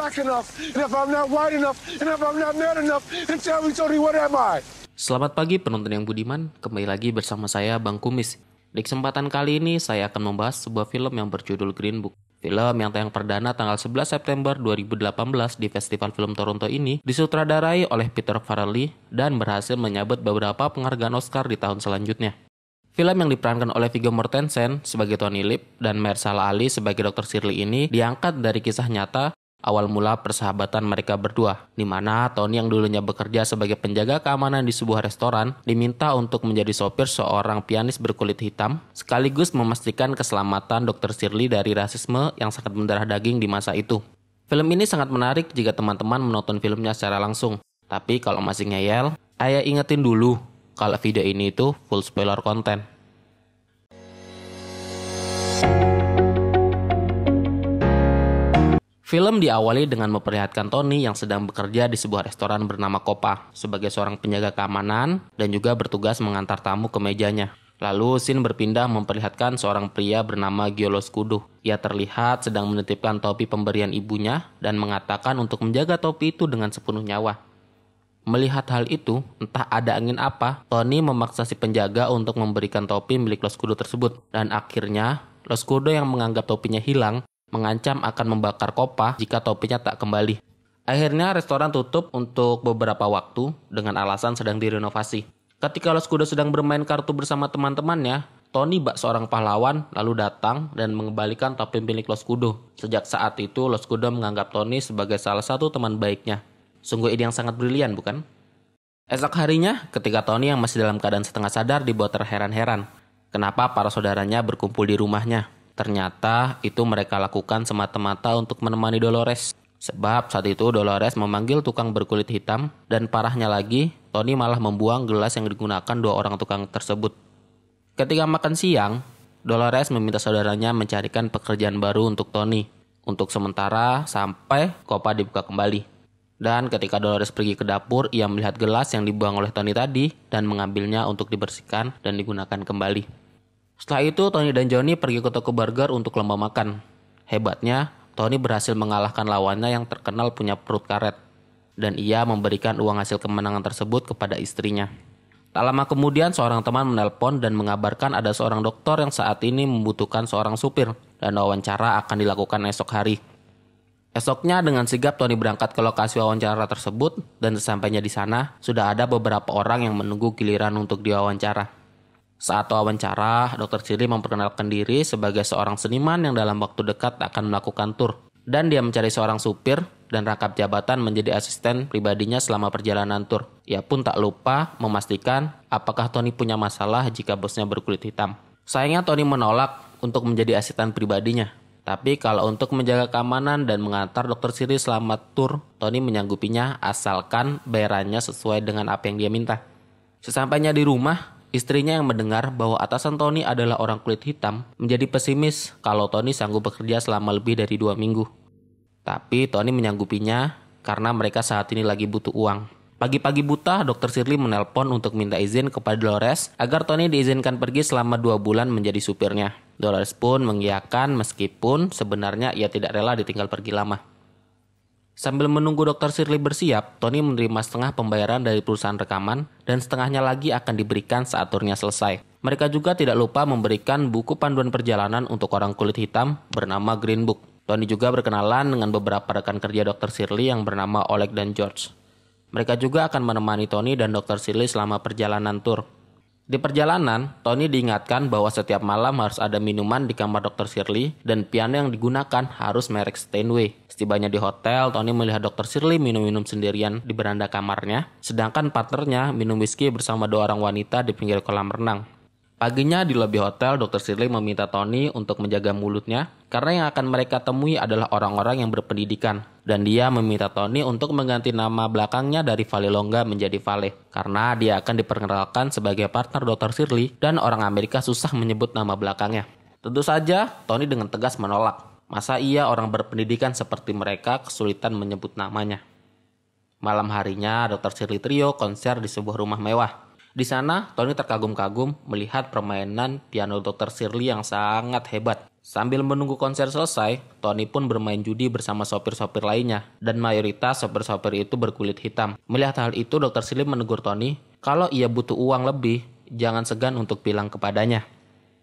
black enough, and if I'm not white enough, and if I'm not man enough, then tell me, Tony, what am I? Selamat pagi penonton yang budiman, kembali lagi bersama saya Bang Kumis. Di kesempatan kali ini saya akan membahas sebuah film yang berjudul Green Book. Film yang tayang perdana tanggal 11 September 2018 di Festival Film Toronto ini disutradarai oleh Peter Farrelly dan berhasil menyabet beberapa penghargaan Oscar di tahun selanjutnya. Film yang diperankan oleh Viggo Mortensen sebagai Tony Lip dan Mahershala Ali sebagai Dr. Shirley ini diangkat dari kisah nyata awal mula persahabatan mereka berdua, di mana Tony yang dulunya bekerja sebagai penjaga keamanan di sebuah restoran diminta untuk menjadi sopir seorang pianis berkulit hitam, sekaligus memastikan keselamatan Dr. Shirley dari rasisme yang sangat mendarah daging di masa itu. Film ini sangat menarik jika teman-teman menonton filmnya secara langsung, tapi kalau masih ngeyel, ayah ingetin dulu kalau video ini itu full spoiler konten. Film diawali dengan memperlihatkan Tony yang sedang bekerja di sebuah restoran bernama Copa sebagai seorang penjaga keamanan dan juga bertugas mengantar tamu ke mejanya. Lalu scene berpindah memperlihatkan seorang pria bernama Giolo Scudo. Ia terlihat sedang menitipkan topi pemberian ibunya dan mengatakan untuk menjaga topi itu dengan sepenuh nyawa. Melihat hal itu, entah ada angin apa, Tony memaksa si penjaga untuk memberikan topi milik Lo Scudo tersebut. Dan akhirnya, Lo Scudo yang menganggap topinya hilang, mengancam akan membakar Copa jika topinya tak kembali. Akhirnya restoran tutup untuk beberapa waktu dengan alasan sedang direnovasi. Ketika Lo Scudo sedang bermain kartu bersama teman-temannya, Tony bak seorang pahlawan lalu datang dan mengembalikan topi milik Lo Scudo. Sejak saat itu, Lo Scudo menganggap Tony sebagai salah satu teman baiknya. Sungguh ide yang sangat brilian, bukan? Esok harinya, ketika Tony yang masih dalam keadaan setengah sadar dibuat terheran-heran. Kenapa para saudaranya berkumpul di rumahnya? Ternyata itu mereka lakukan semata-mata untuk menemani Dolores. Sebab saat itu Dolores memanggil tukang berkulit hitam dan parahnya lagi, Tony malah membuang gelas yang digunakan dua orang tukang tersebut. Ketika makan siang, Dolores meminta saudaranya mencarikan pekerjaan baru untuk Tony. Untuk sementara sampai Copa dibuka kembali. Dan ketika Dolores pergi ke dapur, ia melihat gelas yang dibuang oleh Tony tadi dan mengambilnya untuk dibersihkan dan digunakan kembali. Setelah itu, Tony dan Johnny pergi ke toko burger untuk lomba makan. Hebatnya, Tony berhasil mengalahkan lawannya yang terkenal punya perut karet. Dan ia memberikan uang hasil kemenangan tersebut kepada istrinya. Tak lama kemudian, seorang teman menelpon dan mengabarkan ada seorang dokter yang saat ini membutuhkan seorang supir. Dan wawancara akan dilakukan esok hari. Esoknya dengan sigap Tony berangkat ke lokasi wawancara tersebut dan sesampainya di sana sudah ada beberapa orang yang menunggu giliran untuk diwawancara. Saat wawancara, Dr. Shirley memperkenalkan diri sebagai seorang seniman yang dalam waktu dekat akan melakukan tur. Dan dia mencari seorang supir dan rangkap jabatan menjadi asisten pribadinya selama perjalanan tur. Ia pun tak lupa memastikan apakah Tony punya masalah jika bosnya berkulit hitam. Sayangnya Tony menolak untuk menjadi asisten pribadinya. Tapi kalau untuk menjaga keamanan dan mengantar Dr. Shirley selama tur, Tony menyanggupinya asalkan bayarannya sesuai dengan apa yang dia minta. Sesampainya di rumah, istrinya yang mendengar bahwa atasan Tony adalah orang kulit hitam menjadi pesimis kalau Tony sanggup bekerja selama lebih dari 2 minggu. Tapi Tony menyanggupinya karena mereka saat ini lagi butuh uang. Pagi-pagi buta, Dr. Shirley menelpon untuk minta izin kepada Dolores agar Tony diizinkan pergi selama 2 bulan menjadi supirnya. Dolores pun mengiyakan meskipun sebenarnya ia tidak rela ditinggal pergi lama. Sambil menunggu Dr. Shirley bersiap, Tony menerima setengah pembayaran dari perusahaan rekaman dan setengahnya lagi akan diberikan saat turnya selesai. Mereka juga tidak lupa memberikan buku panduan perjalanan untuk orang kulit hitam bernama Green Book. Tony juga berkenalan dengan beberapa rekan kerja Dr. Shirley yang bernama Oleg dan George. Mereka juga akan menemani Tony dan Dr. Shirley selama perjalanan tur. Di perjalanan, Tony diingatkan bahwa setiap malam harus ada minuman di kamar Dr. Shirley dan piano yang digunakan harus merek Steinway. Setibanya di hotel, Tony melihat Dr. Shirley minum-minum sendirian di beranda kamarnya, sedangkan partnernya minum whisky bersama 2 orang wanita di pinggir kolam renang. Paginya di lobi hotel, Dr. Shirley meminta Tony untuk menjaga mulutnya karena yang akan mereka temui adalah orang-orang yang berpendidikan. Dan dia meminta Tony untuk mengganti nama belakangnya dari Vale Longa menjadi Vale karena dia akan diperkenalkan sebagai partner Dr. Shirley dan orang Amerika susah menyebut nama belakangnya. Tentu saja, Tony dengan tegas menolak. Masa iya orang berpendidikan seperti mereka kesulitan menyebut namanya? Malam harinya, Dr. Shirley Trio konser di sebuah rumah mewah. Di sana, Tony terkagum-kagum melihat permainan piano Dr. Shirley yang sangat hebat. Sambil menunggu konser selesai, Tony pun bermain judi bersama sopir-sopir lainnya, dan mayoritas sopir-sopir itu berkulit hitam. Melihat hal itu, Dr. Shirley menegur Tony, kalau ia butuh uang lebih, jangan segan untuk bilang kepadanya.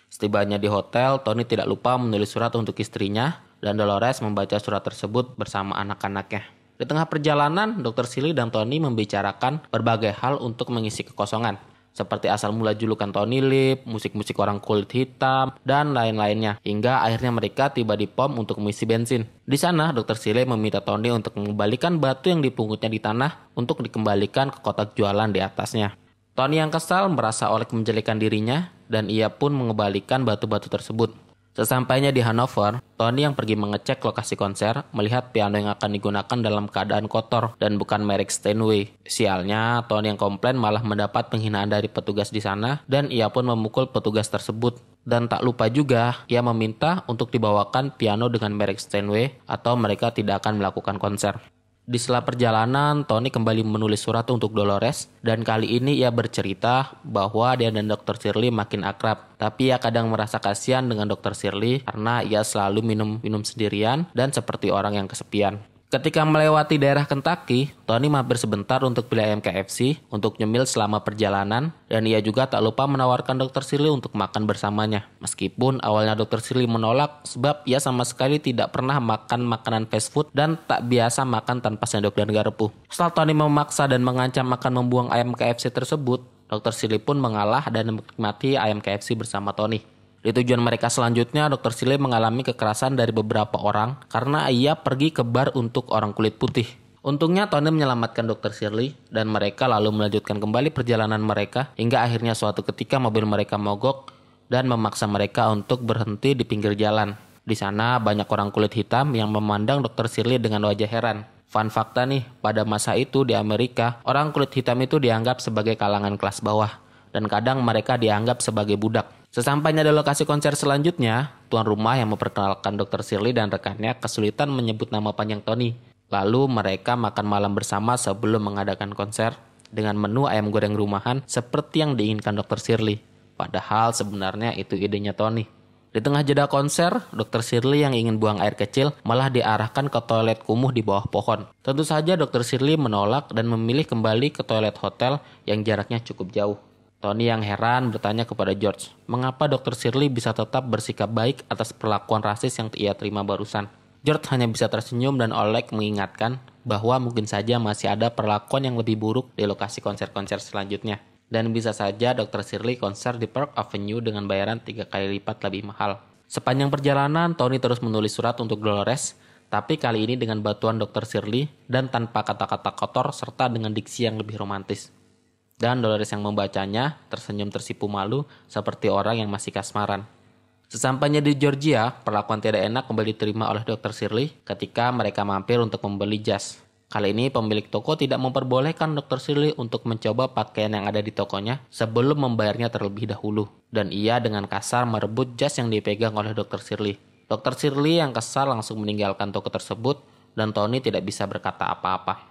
Setibanya di hotel, Tony tidak lupa menulis surat untuk istrinya, dan Dolores membaca surat tersebut bersama anak-anaknya. Di tengah perjalanan, Dr. Shirley dan Tony membicarakan berbagai hal untuk mengisi kekosongan, seperti asal mula julukan Tony Lip, musik-musik orang kulit hitam, dan lain-lainnya, hingga akhirnya mereka tiba di pom untuk mengisi bensin. Di sana, Dr. Shirley meminta Tony untuk mengembalikan batu yang dipungutnya di tanah untuk dikembalikan ke kotak jualan di atasnya. Tony yang kesal merasa Oleg menjelekan dirinya, dan ia pun mengembalikan batu-batu tersebut. Sesampainya di Hanover, Tony yang pergi mengecek lokasi konser melihat piano yang akan digunakan dalam keadaan kotor dan bukan merek Steinway. Sialnya, Tony yang komplain malah mendapat penghinaan dari petugas di sana dan ia pun memukul petugas tersebut. Dan tak lupa juga, ia meminta untuk dibawakan piano dengan merek Steinway atau mereka tidak akan melakukan konser. Di sela perjalanan, Tony kembali menulis surat untuk Dolores dan kali ini ia bercerita bahwa dia dan Dr. Shirley makin akrab. Tapi ia kadang merasa kasihan dengan Dr. Shirley karena ia selalu minum sendirian dan seperti orang yang kesepian. Ketika melewati daerah Kentucky, Tony mampir sebentar untuk beli ayam KFC untuk nyemil selama perjalanan dan ia juga tak lupa menawarkan Dr. Shirley untuk makan bersamanya. Meskipun awalnya Dr. Shirley menolak sebab ia sama sekali tidak pernah makan makanan fast food dan tak biasa makan tanpa sendok dan garpu. Setelah Tony memaksa dan mengancam akan membuang ayam KFC tersebut, Dr. Shirley pun mengalah dan menikmati ayam KFC bersama Tony. Di tujuan mereka selanjutnya, Dr. Shirley mengalami kekerasan dari beberapa orang karena ia pergi ke bar untuk orang kulit putih. Untungnya Tony menyelamatkan Dr. Shirley dan mereka lalu melanjutkan kembali perjalanan mereka hingga akhirnya suatu ketika mobil mereka mogok dan memaksa mereka untuk berhenti di pinggir jalan. Di sana banyak orang kulit hitam yang memandang Dr. Shirley dengan wajah heran. Fun fakta nih, pada masa itu di Amerika, orang kulit hitam itu dianggap sebagai kalangan kelas bawah dan kadang mereka dianggap sebagai budak. Sesampainya di lokasi konser selanjutnya, tuan rumah yang memperkenalkan Dr. Shirley dan rekannya kesulitan menyebut nama panjang Tony. Lalu mereka makan malam bersama sebelum mengadakan konser dengan menu ayam goreng rumahan seperti yang diinginkan Dr. Shirley. Padahal sebenarnya itu idenya Tony. Di tengah jeda konser, Dr. Shirley yang ingin buang air kecil malah diarahkan ke toilet kumuh di bawah pohon. Tentu saja Dr. Shirley menolak dan memilih kembali ke toilet hotel yang jaraknya cukup jauh. Tony yang heran bertanya kepada George, mengapa Dr. Shirley bisa tetap bersikap baik atas perlakuan rasis yang ia terima barusan. George hanya bisa tersenyum dan Oleg mengingatkan bahwa mungkin saja masih ada perlakuan yang lebih buruk di lokasi konser-konser selanjutnya. Dan bisa saja Dr. Shirley konser di Park Avenue dengan bayaran 3 kali lipat lebih mahal. Sepanjang perjalanan, Tony terus menulis surat untuk Dolores, tapi kali ini dengan bantuan Dr. Shirley dan tanpa kata-kata kotor serta dengan diksi yang lebih romantis. Dan Dolores yang membacanya tersenyum tersipu malu seperti orang yang masih kasmaran. Sesampainya di Georgia, perlakuan tidak enak kembali diterima oleh Dr. Shirley ketika mereka mampir untuk membeli jas. Kali ini pemilik toko tidak memperbolehkan Dr. Shirley untuk mencoba pakaian yang ada di tokonya sebelum membayarnya terlebih dahulu. Dan ia dengan kasar merebut jas yang dipegang oleh Dr. Shirley. Dr. Shirley yang kesal langsung meninggalkan toko tersebut dan Tony tidak bisa berkata apa-apa.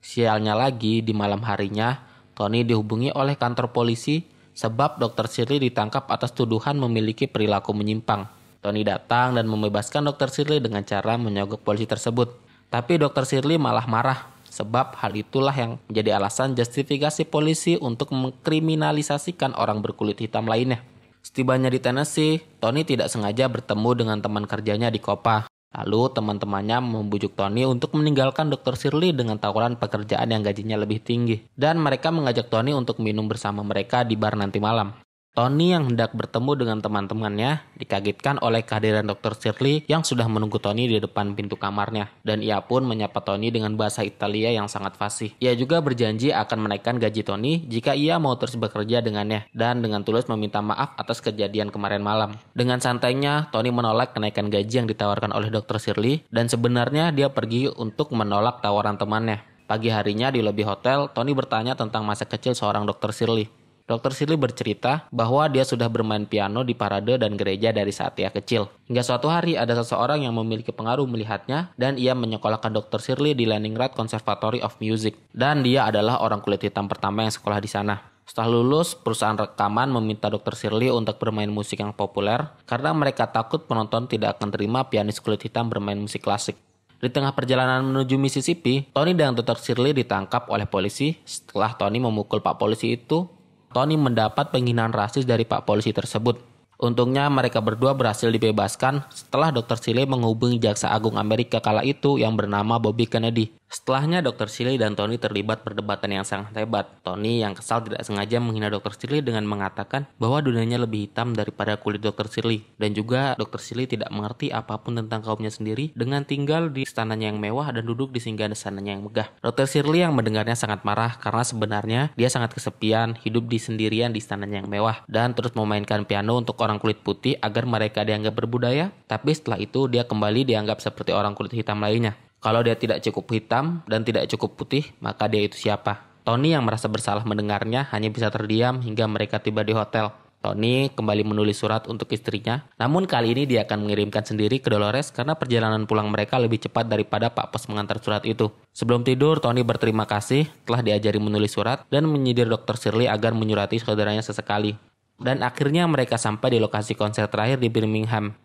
Sialnya lagi, di malam harinya, Tony dihubungi oleh kantor polisi sebab Dr. Shirley ditangkap atas tuduhan memiliki perilaku menyimpang. Tony datang dan membebaskan Dr. Shirley dengan cara menyogok polisi tersebut. Tapi Dr. Shirley malah marah sebab hal itulah yang menjadi alasan justifikasi polisi untuk mengkriminalisasikan orang berkulit hitam lainnya. Setibanya di Tennessee, Tony tidak sengaja bertemu dengan teman kerjanya di Copa. Lalu teman-temannya membujuk Tony untuk meninggalkan Dr. Shirley dengan tawaran pekerjaan yang gajinya lebih tinggi. Dan mereka mengajak Tony untuk minum bersama mereka di bar nanti malam. Tony yang hendak bertemu dengan teman-temannya dikagetkan oleh kehadiran Dr. Shirley yang sudah menunggu Tony di depan pintu kamarnya. Dan ia pun menyapa Tony dengan bahasa Italia yang sangat fasih. Ia juga berjanji akan menaikkan gaji Tony jika ia mau terus bekerja dengannya. Dan dengan tulus meminta maaf atas kejadian kemarin malam. Dengan santainya, Tony menolak kenaikan gaji yang ditawarkan oleh Dr. Shirley. Dan sebenarnya dia pergi untuk menolak tawaran temannya. Pagi harinya di lobi hotel, Tony bertanya tentang masa kecil seorang Dr. Shirley. Dr. Shirley bercerita bahwa dia sudah bermain piano di parade dan gereja dari saat ia kecil. Hingga suatu hari ada seseorang yang memiliki pengaruh melihatnya dan ia menyekolahkan Dr. Shirley di Leningrad Conservatory of Music. Dan dia adalah orang kulit hitam pertama yang sekolah di sana. Setelah lulus, perusahaan rekaman meminta Dr. Shirley untuk bermain musik yang populer karena mereka takut penonton tidak akan terima pianis kulit hitam bermain musik klasik. Di tengah perjalanan menuju Mississippi, Tony dan Dr. Shirley ditangkap oleh polisi. Setelah Tony memukul Pak Polisi itu, Tony mendapat penghinaan rasis dari Pak Polisi tersebut. Untungnya mereka berdua berhasil dibebaskan setelah Dr. Shirley menghubungi Jaksa Agung Amerika kala itu yang bernama Bobby Kennedy. Setelahnya Dr. Shirley dan Tony terlibat perdebatan yang sangat hebat. Tony yang kesal tidak sengaja menghina Dr. Shirley dengan mengatakan bahwa dunianya lebih hitam daripada kulit Dr. Shirley. Dan juga Dr. Shirley tidak mengerti apapun tentang kaumnya sendiri dengan tinggal di istananya yang mewah dan duduk di singgasananya yang megah. Dr. Shirley yang mendengarnya sangat marah karena sebenarnya dia sangat kesepian, hidup di sendirian di istananya yang mewah dan terus memainkan piano untuk orang kulit putih agar mereka dianggap berbudaya. Tapi setelah itu dia kembali dianggap seperti orang kulit hitam lainnya. Kalau dia tidak cukup hitam dan tidak cukup putih, maka dia itu siapa? Tony yang merasa bersalah mendengarnya hanya bisa terdiam hingga mereka tiba di hotel. Tony kembali menulis surat untuk istrinya, namun kali ini dia akan mengirimkan sendiri ke Dolores karena perjalanan pulang mereka lebih cepat daripada Pak Pos mengantar surat itu. Sebelum tidur, Tony berterima kasih telah diajari menulis surat dan menyindir Dr. Shirley agar menyurati saudaranya sesekali. Dan akhirnya mereka sampai di lokasi konser terakhir di Birmingham.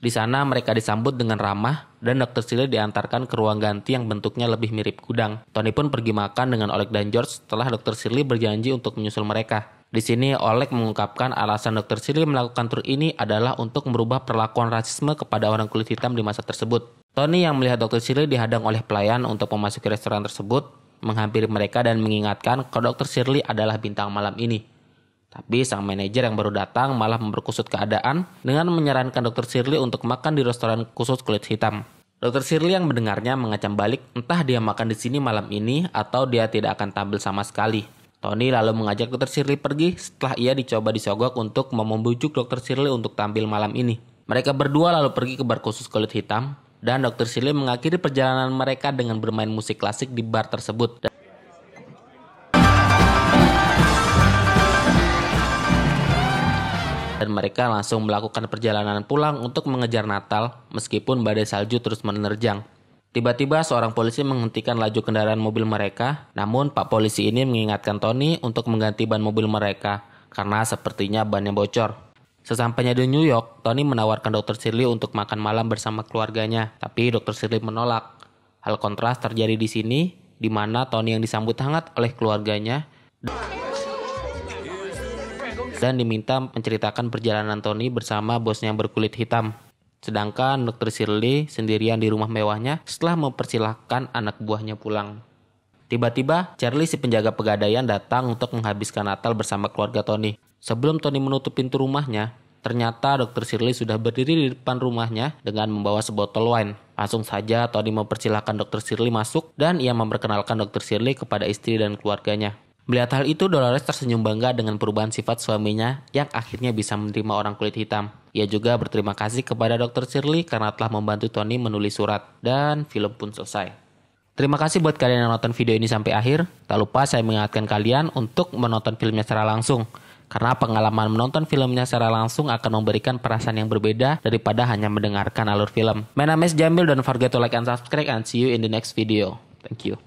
Di sana mereka disambut dengan ramah dan Dr. Shirley diantarkan ke ruang ganti yang bentuknya lebih mirip gudang. Tony pun pergi makan dengan Oleg dan George setelah Dr. Shirley berjanji untuk menyusul mereka. Di sini Oleg mengungkapkan alasan Dr. Shirley melakukan tur ini adalah untuk merubah perlakuan rasisme kepada orang kulit hitam di masa tersebut. Tony yang melihat Dr. Shirley dihadang oleh pelayan untuk memasuki restoran tersebut, menghampiri mereka dan mengingatkan kalau Dr. Shirley adalah bintang malam ini. Tapi sang manajer yang baru datang malah memperkusut keadaan dengan menyarankan Dr. Shirley untuk makan di restoran khusus kulit hitam. Dr. Shirley yang mendengarnya mengacam balik, entah dia makan di sini malam ini atau dia tidak akan tampil sama sekali. Tony lalu mengajak Dr. Shirley pergi setelah ia dicoba disogok untuk membujuk Dr. Shirley untuk tampil malam ini. Mereka berdua lalu pergi ke bar khusus kulit hitam dan Dr. Shirley mengakhiri perjalanan mereka dengan bermain musik klasik di bar tersebut. Dan mereka langsung melakukan perjalanan pulang untuk mengejar Natal meskipun badai salju terus menerjang. Tiba-tiba seorang polisi menghentikan laju kendaraan mobil mereka, namun Pak Polisi ini mengingatkan Tony untuk mengganti ban mobil mereka karena sepertinya bannya bocor. Sesampainya di New York, Tony menawarkan Dr. Shirley untuk makan malam bersama keluarganya, tapi Dr. Shirley menolak. Hal kontras terjadi di sini, di mana Tony yang disambut hangat oleh keluarganya dan diminta menceritakan perjalanan Tony bersama bosnya yang berkulit hitam. Sedangkan Dr. Shirley sendirian di rumah mewahnya setelah mempersilahkan anak buahnya pulang. Tiba-tiba, Charlie si penjaga pegadaian datang untuk menghabiskan Natal bersama keluarga Tony. Sebelum Tony menutup pintu rumahnya, ternyata Dr. Shirley sudah berdiri di depan rumahnya dengan membawa sebotol wine. Langsung saja Tony mempersilahkan Dr. Shirley masuk dan ia memperkenalkan Dr. Shirley kepada istri dan keluarganya. Melihat hal itu, Dolores tersenyum bangga dengan perubahan sifat suaminya yang akhirnya bisa menerima orang kulit hitam. Ia juga berterima kasih kepada Dr. Shirley karena telah membantu Tony menulis surat. Dan film pun selesai. Terima kasih buat kalian yang nonton video ini sampai akhir. Tak lupa saya mengingatkan kalian untuk menonton filmnya secara langsung. Karena pengalaman menonton filmnya secara langsung akan memberikan perasaan yang berbeda daripada hanya mendengarkan alur film. My name is Jamil, don't forget to like and subscribe and see you in the next video. Thank you.